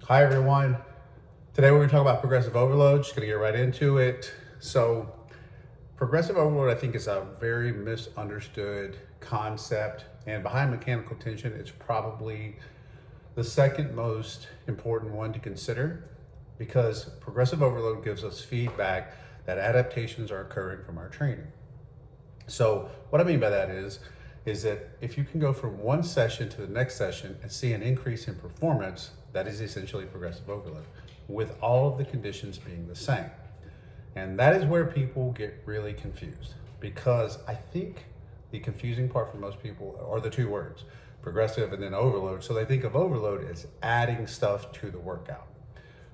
Hi everyone. Today we're going to talk about progressive overload. Just going to get right into it. So progressive overload, I think, is a very misunderstood concept, and behind mechanical tension, it's probably the second most important one to consider, because progressive overload gives us feedback that adaptations are occurring from our training. So what I mean by that is that if you can go from one session to the next session and see an increase in performance, that is essentially progressive overload, with all of the conditions being the same. And that is where people get really confused, because I think the confusing part for most people are the two words, progressive and then overload. So they think of overload as adding stuff to the workout,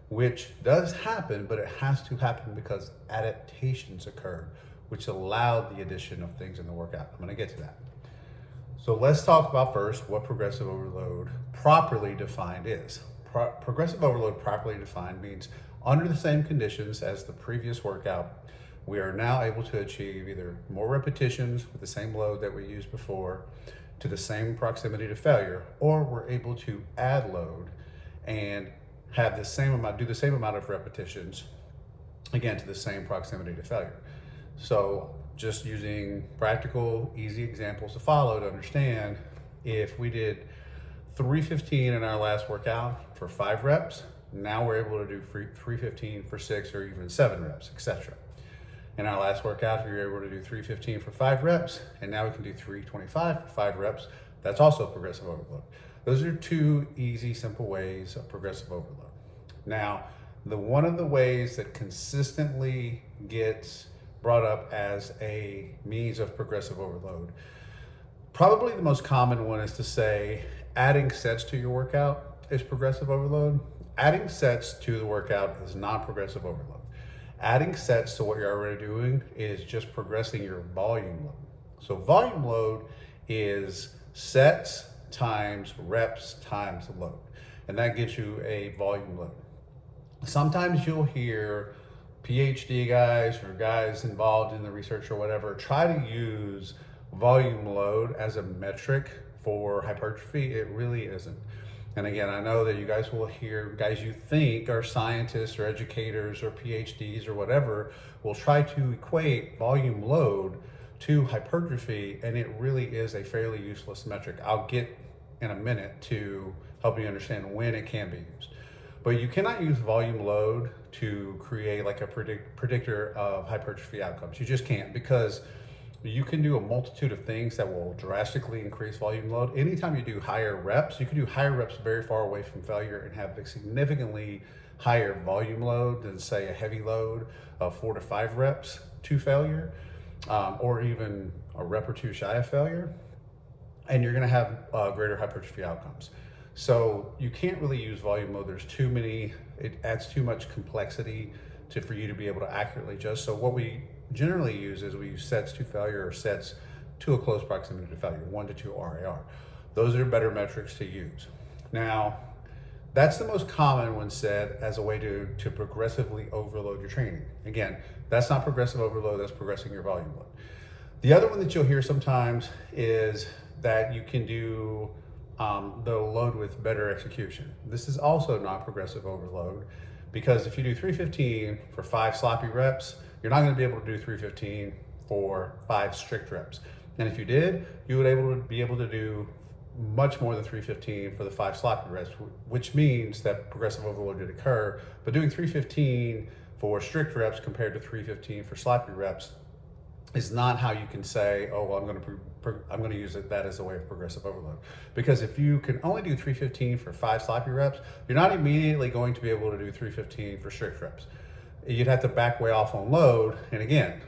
which does happen, but it has to happen because adaptations occurred, which allowed the addition of things in the workout. I'm going to get to that. So let's talk about first what progressive overload properly defined is. Progressive overload properly defined means under the same conditions as the previous workout, we are now able to achieve either more repetitions with the same load that we used before to the same proximity to failure, or we're able to add load and have the same amount, do the same amount of repetitions, again, to the same proximity to failure. So just using practical, easy examples to follow to understand, if we did 315 in our last workout for 5 reps, now we're able to do 315 for 6 or even 7 reps, etc. In our last workout, we were able to do 315 for 5 reps, and now we can do 325 for 5 reps. That's also progressive overload. Those are two easy, simple ways of progressive overload. Now, one of the ways that consistently gets brought up as a means of progressive overload, probably the most common one, is to say adding sets to your workout is progressive overload. Adding sets to the workout is not progressive overload. Adding sets to what you're already doing is just progressing your volume load. So volume load is sets times reps times load, and that gives you a volume load. Sometimes you'll hear PhD guys or guys involved in the research or whatever try to use volume load as a metric for hypertrophy. It really isn't. And again, I know that you guys will hear guys you think are scientists or educators or PhDs or whatever will try to equate volume load to hypertrophy, and it really is a fairly useless metric. I'll get in a minute to help you understand when it can be used. But you cannot use volume load to create like a predictor of hypertrophy outcomes. You just can't, because you can do a multitude of things that will drastically increase volume load. Anytime you do higher reps, you can do higher reps very far away from failure and have a significantly higher volume load than, say, a heavy load of 4 to 5 reps to failure, or even a rep or two shy of failure, and you're going to have greater hypertrophy outcomes. So you can't really use volume load. There's too many, it adds too much complexity for you to be able to accurately judge. So what we generally use is we use sets to failure or sets to a close proximity to failure, 1 to 2 RAR. Those are better metrics to use. Now, that's the most common when said as a way to progressively overload your training. Again, that's not progressive overload, that's progressing your volume load. The other one that you'll hear sometimes is that you can do the load with better execution. This is also not progressive overload, because if you do 315 for 5 sloppy reps, you're not going to be able to do 315 for 5 strict reps. And if you did, you would be able to do much more than 315 for the 5 sloppy reps, which means that progressive overload did occur. But doing 315 for strict reps compared to 315 for sloppy reps is not how you can say, oh, well, I'm going to use that as a way of progressive overload. Because if you can only do 315 for 5 sloppy reps, you're not immediately going to be able to do 315 for strict reps. You'd have to back way off on load, and again,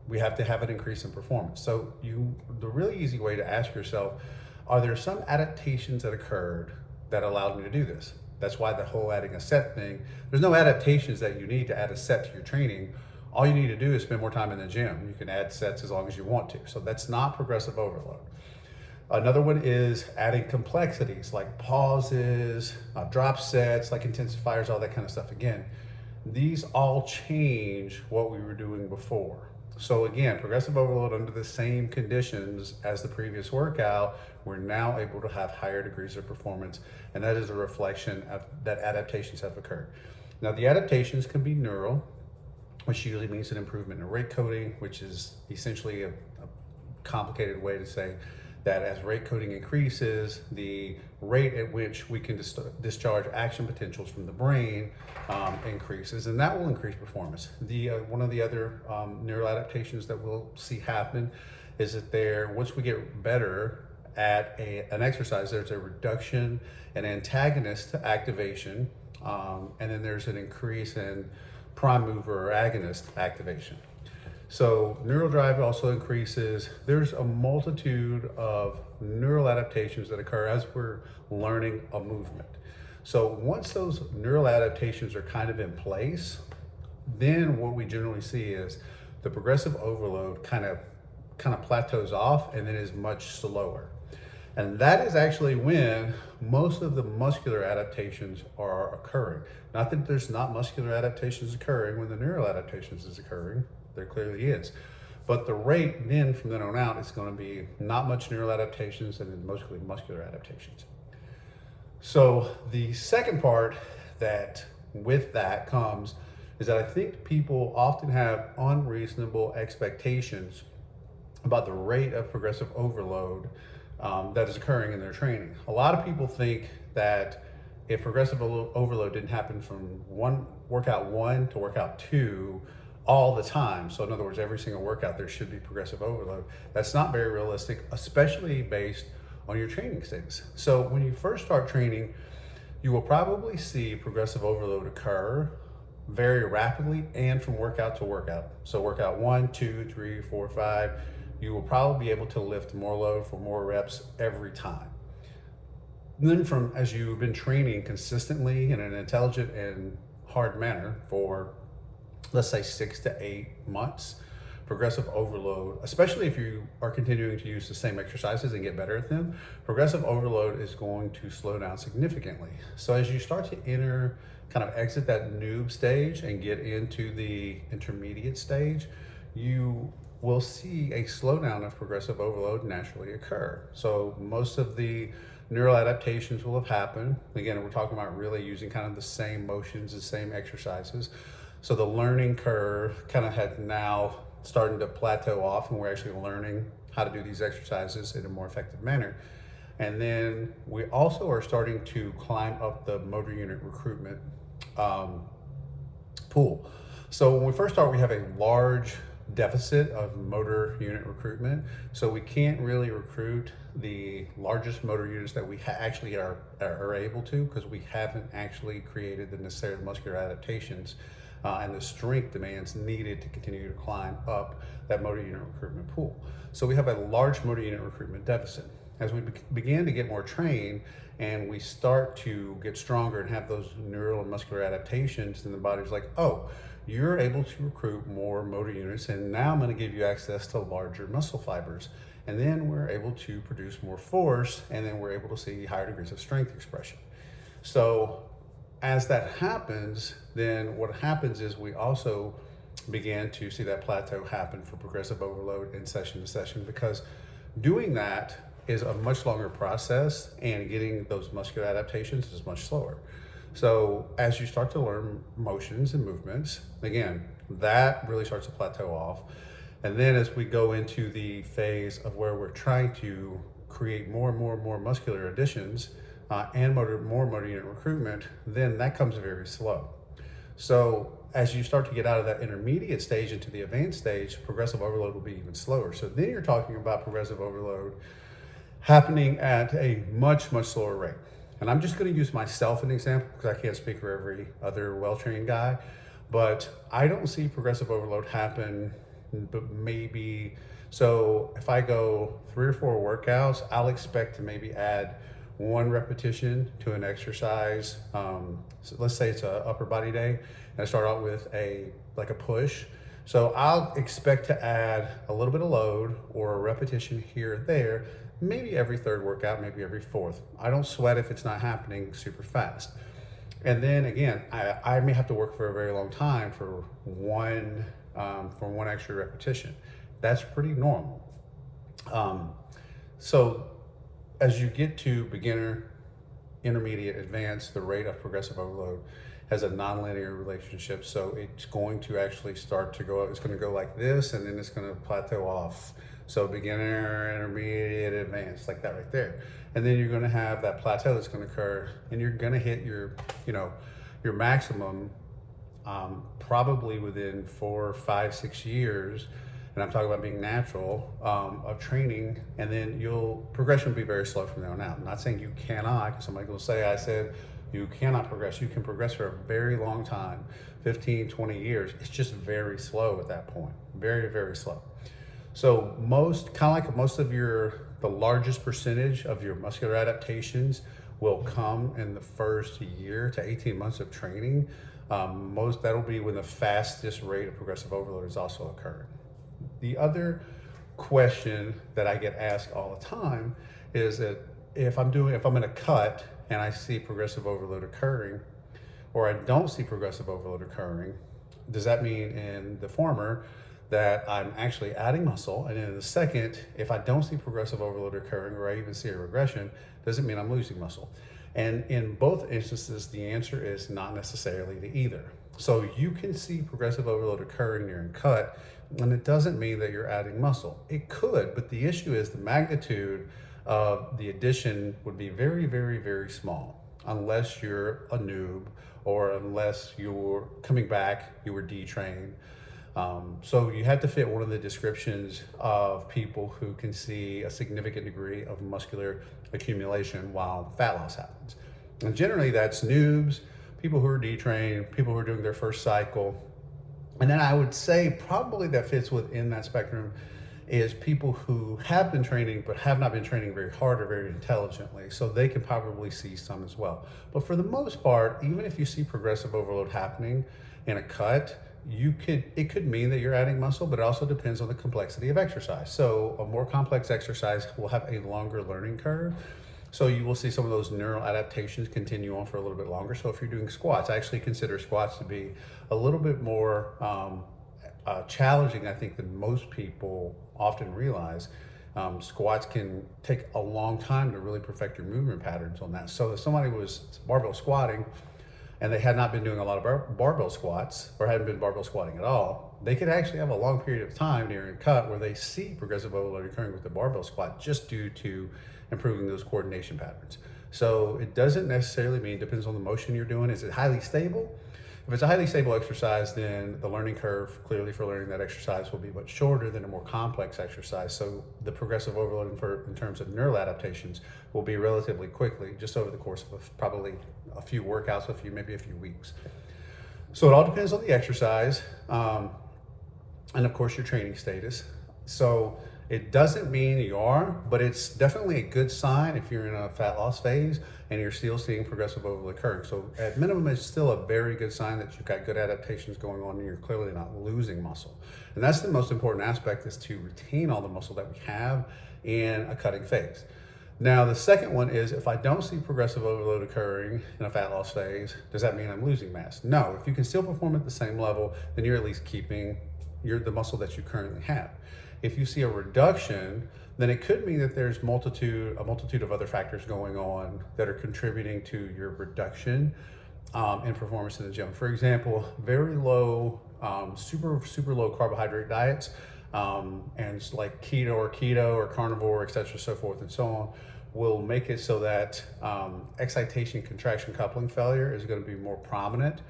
we have to have an increase in performance. So the really easy way to ask yourself, are there some adaptations that occurred that allowed me to do this? That's why the whole adding a set thing, there's no adaptations that you need to add a set to your training. All you need to do is spend more time in the gym. You can add sets as long as you want to. So that's not progressive overload. Another one is adding complexities like pauses, drop sets, like intensifiers, all that kind of stuff. Again, these all change what we were doing before. So again, progressive overload under the same conditions as the previous workout, we're now able to have higher degrees of performance, and that is a reflection of that adaptations have occurred. Now the adaptations can be neural, which usually means an improvement in rate coding, which is essentially a complicated way to say that as rate coding increases, the rate at which we can discharge action potentials from the brain increases, and that will increase performance. One of the other neural adaptations that we'll see happen is that once we get better at an exercise, there's a reduction in antagonist to activation, and then there's an increase in prime mover or agonist activation. So neural drive also increases. There's a multitude of neural adaptations that occur as we're learning a movement. So once those neural adaptations are kind of in place, then what we generally see is the progressive overload kind of plateaus off and then is much slower. And that is actually when most of the muscular adaptations are occurring. Not that there's not muscular adaptations occurring when the neural adaptations is occurring, there clearly is. But the rate then from then on out is going to be not much neural adaptations and then mostly muscular adaptations. So the second part that with that comes is that I think people often have unreasonable expectations about the rate of progressive overload that is occurring in their training. A lot of people think that if progressive overload didn't happen from workout one to workout two all the time, so in other words, every single workout there should be progressive overload. That's not very realistic, especially based on your training status. So when you first start training, you will probably see progressive overload occur very rapidly and from workout to workout. So workout 1, 2, 3, 4, 5, you will probably be able to lift more load for more reps every time. Then as you've been training consistently in an intelligent and hard manner for, let's say 6 to 8 months, progressive overload, especially if you are continuing to use the same exercises and get better at them, progressive overload is going to slow down significantly. So as you start to exit that noob stage and get into the intermediate stage, you will see a slowdown of progressive overload naturally occur. So most of the neural adaptations will have happened. Again, we're talking about really using kind of the same motions, the same exercises. So the learning curve kind of had now starting to plateau off, and we're actually learning how to do these exercises in a more effective manner. And then we also are starting to climb up the motor unit recruitment pool. So when we first start, we have a large deficit of motor unit recruitment. So we can't really recruit the largest motor units that we actually are able to, because we haven't actually created the necessary muscular adaptations and the strength demands needed to continue to climb up that motor unit recruitment pool. So we have a large motor unit recruitment deficit. As we begin to get more trained and we start to get stronger and have those neural and muscular adaptations, then the body's like, oh, you're able to recruit more motor units, and now I'm going to give you access to larger muscle fibers. And then we're able to produce more force, and then we're able to see higher degrees of strength expression. So as that happens, then what happens is we also began to see that plateau happen for progressive overload in session to session, because doing that is a much longer process and getting those muscular adaptations is much slower. So as you start to learn motions and movements, again, that really starts to plateau off. And then as we go into the phase of where we're trying to create more and more muscular additions and more motor unit recruitment, then that comes very slow. So as you start to get out of that intermediate stage into the advanced stage, progressive overload will be even slower. So then you're talking about progressive overload happening at a much slower rate. And I'm just going to use myself as an example because I can't speak for every other well-trained guy, but I don't see progressive overload happen, but maybe, so if I go 3 or 4 workouts, I'll expect to maybe add 1 repetition to an exercise. So let's say it's an upper body day, and I start out with a push. So I'll expect to add a little bit of load or a repetition here or there, maybe every 3rd workout, maybe every 4th. I don't sweat if it's not happening super fast. And then again, I may have to work for a very long time for 1 for one extra repetition. That's pretty normal. So as you get to beginner, intermediate, advanced, the rate of progressive overload has a nonlinear relationship. So it's going to actually start to go up. It's going to go like this, and then it's going to plateau off. So beginner, intermediate, advanced, like that right there. And then you're going to have that plateau that's going to occur, and you're going to hit your, your maximum probably within 4, 5, 6 years. And I'm talking about being natural of training, and then progression will be very slow from there on out. I'm not saying you cannot, because somebody will say I said you cannot progress. You can progress for a very long time, 15, 20 years. It's just very slow at that point, very, very slow. So kind of like most of the largest percentage of your muscular adaptations will come in the first year to 18 months of training. That'll be when the fastest rate of progressive overload is also occurring. The other question that I get asked all the time is that if I'm in a cut and I see progressive overload occurring, or I don't see progressive overload occurring, does that mean in the former that I'm actually adding muscle? And in the second, if I don't see progressive overload occurring, or I even see a regression, does it mean I'm losing muscle? And in both instances, the answer is not necessarily to either. So you can see progressive overload occurring during cut, and it doesn't mean that you're adding muscle. It could, but the issue is the magnitude of the addition would be very, very, very small, unless you're a noob, or unless you're coming back, you were detrained. So you have to fit one of the descriptions of people who can see a significant degree of muscular accumulation while fat loss happens. And generally that's noobs, people who are detrained, people who are doing their first cycle. And then I would say probably that fits within that spectrum is people who have been training but have not been training very hard or very intelligently. So they can probably see some as well. But for the most part, even if you see progressive overload happening in a cut, it could mean that you're adding muscle, but it also depends on the complexity of exercise. So a more complex exercise will have a longer learning curve. So you will see some of those neural adaptations continue on for a little bit longer. So if you're doing squats, I actually consider squats to be a little bit more challenging, I think, than most people often realize. Squats can take a long time to really perfect your movement patterns on that. So if somebody was barbell squatting and they had not been doing a lot of barbell squats, or hadn't been barbell squatting at all, they could actually have a long period of time during a cut where they see progressive overload occurring with the barbell squat just due to improving those coordination patterns. So it doesn't necessarily mean, depends on the motion you're doing. Is it highly stable? If it's a highly stable exercise, then the learning curve clearly for learning that exercise will be much shorter than a more complex exercise. So the progressive overload in terms of neural adaptations will be relatively quickly, just over the course of probably a few workouts, maybe a few weeks. So it all depends on the exercise, and of course your training status. So it doesn't mean you are, but it's definitely a good sign if you're in a fat loss phase and you're still seeing progressive overload occurring. So at minimum, it's still a very good sign that you've got good adaptations going on and you're clearly not losing muscle. And that's the most important aspect, is to retain all the muscle that we have in a cutting phase. Now, the second one is, if I don't see progressive overload occurring in a fat loss phase, does that mean I'm losing mass? No. If you can still perform at the same level, then you're at least keeping the muscle that you currently have. If you see a reduction, then it could mean that there's a multitude of other factors going on that are contributing to your reduction in performance in the gym. For example, very low, super low carbohydrate diets, and like keto or carnivore, et cetera, so forth and so on, will make it so that excitation contraction coupling failure is going to be more prominent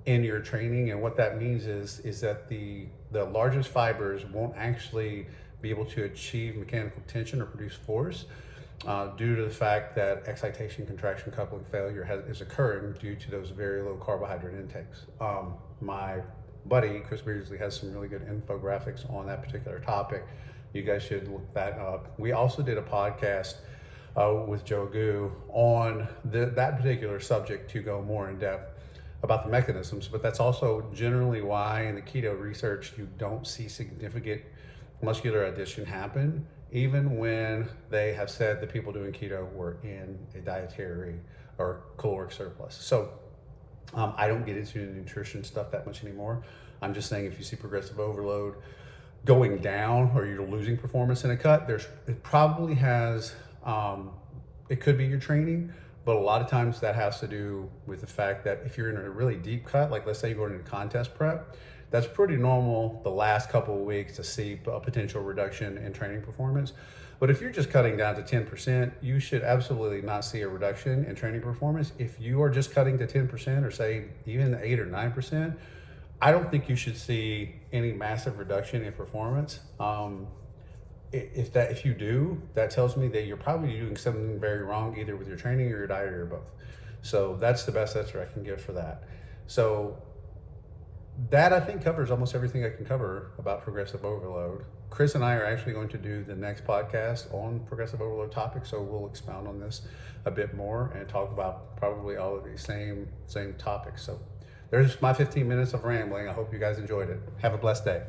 in your training. And what that means is that the largest fibers won't actually be able to achieve mechanical tension or produce force due to the fact that excitation contraction coupling failure is occurring due to those very low carbohydrate intakes. My buddy Chris Beardsley has some really good infographics on that particular topic. You guys should look that up. We also did a podcast with Joe Gu on that particular subject to go more in depth about the mechanisms, but that's also generally why in the keto research you don't see significant muscular addition happen, even when they have said the people doing keto were in a dietary or caloric surplus. So I don't get into the nutrition stuff that much anymore. I'm just saying if you see progressive overload going down or you're losing performance in a cut, it probably has, it could be your training, but a lot of times that has to do with the fact that if you're in a really deep cut, like let's say you're going into contest prep, that's pretty normal the last couple of weeks to see a potential reduction in training performance. But if you're just cutting down to 10%, you should absolutely not see a reduction in training performance. If you are just cutting to 10% or say even 8 or 9%, I don't think you should see any massive reduction in performance. If you do, that tells me that you're probably doing something very wrong, either with your training or your diet or both. So that's the best answer I can give for that. So that I think covers almost everything I can cover about progressive overload. Chris and I are actually going to do the next podcast on progressive overload topics, so we'll expound on this a bit more and talk about probably all of these same topics. So there's my 15 minutes of rambling. I hope you guys enjoyed it. Have a blessed day.